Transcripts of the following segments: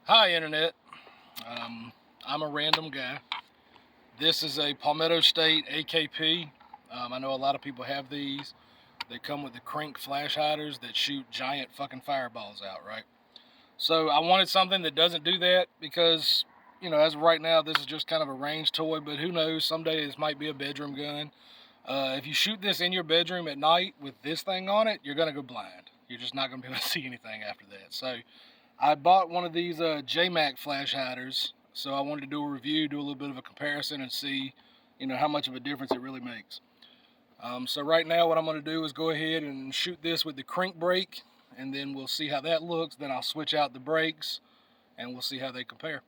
Hi, Internet. I'm a random guy. This is a Palmetto State AKP. I know a lot of people have these. They come with the crank flash hiders that shoot giant fucking fireballs out, right? So I wanted something that doesn't do that because, you know, as of right now, this is just kind of a range toy, but who knows, someday this might be a bedroom gun. If you shoot this in your bedroom at night with this thing on it, you're going to go blind. You're just not going to be able to see anything after that. So I bought one of these JMAC flash hiders, so I wanted to do a review, do a little bit of a comparison, and see, you know, how much of a difference it really makes. So right now what I'm going to do is go ahead and shoot this with the crank brake, and then we'll see how that looks. Then I'll switch out the brakes, and we'll see how they compare.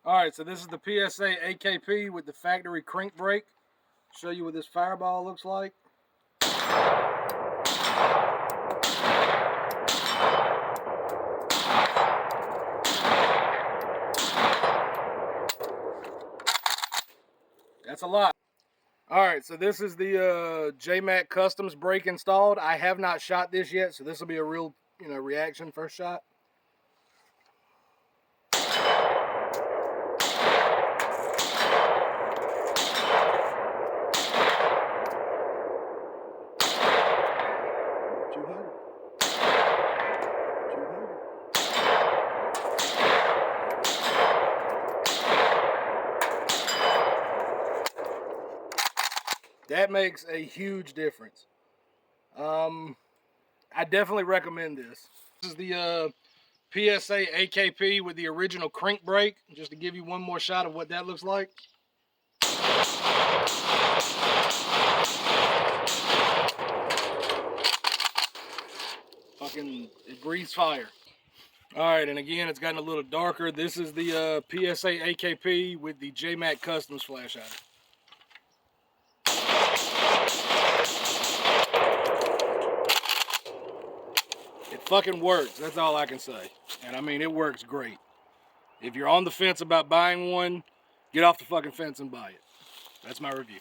Alright, so this is the PSA AKP with the factory crank brake. Show you what this fireball looks like. That's a lot. Alright, so this is the JMAC Customs brake installed. I have not shot this yet, so this will be a real, reaction first shot. That makes a huge difference. I definitely recommend this. This is the PSA AKP with the original crank brake, just to give you one more shot of what that looks like. Fucking, it breathes fire. Alright, and again, it's gotten a little darker. This is the PSA AKP with the JMAC Customs flash hider. It fucking works, that's all I can say. And I mean, it works great. If you're on the fence about buying one, get off the fucking fence and buy it. That's my review.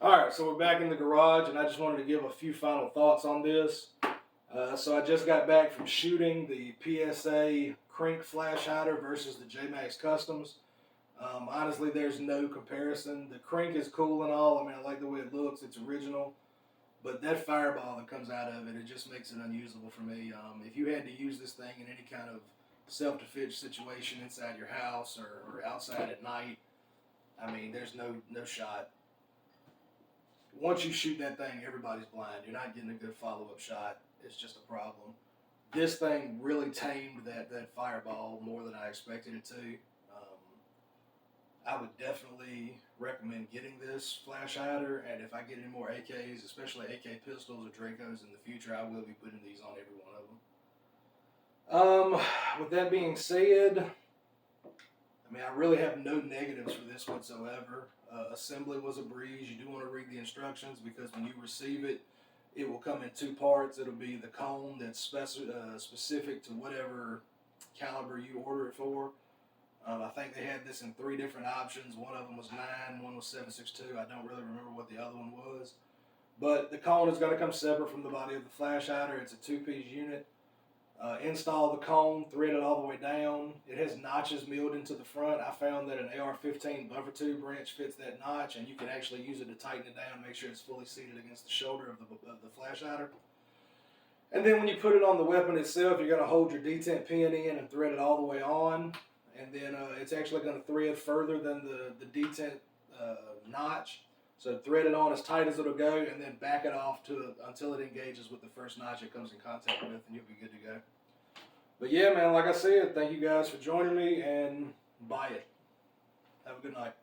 Alright, so we're back in the garage, and I just wanted to give a few final thoughts on this. So I just got back from shooting the PSA crank flash hider versus the JMAC Customs. Honestly, there's no comparison. The crank is cool and all. I mean, I like the way it looks. It's original. But that fireball that comes out of it, it just makes it unusable for me. If you had to use this thing in any kind of self-defense situation inside your house or outside at night, I mean, there's no shot. Once you shoot that thing, everybody's blind. You're not getting a good follow-up shot. It's just a problem. This thing really tamed that fireball more than I expected it to. I would definitely recommend getting this flash hider, and if I get any more AKs, especially AK pistols or Dracos in the future, I will be putting these on every one of them. With that being said, I mean, I really have no negatives for this whatsoever. Assembly was a breeze. You do want to read the instructions, because when you receive it, it will come in two parts. It'll be the cone that's specific to whatever caliber you order it for. I think they had this in 3 different options. One of them was 9, one was 7.62. I don't really remember what the other one was. But the cone is going to come separate from the body of the flash hider. It's a 2-piece unit. Install the cone, thread it all the way down. It has notches milled into the front. I found that an AR-15 buffer tube wrench fits that notch, and you can actually use it to tighten it down, make sure it's fully seated against the shoulder of the flash hider. And then when you put it on the weapon itself, you're going to hold your detent pin in and thread it all the way on. And then it's actually going to thread further than the detent notch. So thread it on as tight as it'll go, and then back it off until it engages with the first notch it comes in contact with, and you'll be good to go. But yeah, man, like I said, thank you guys for joining me, and buy it. Have a good night.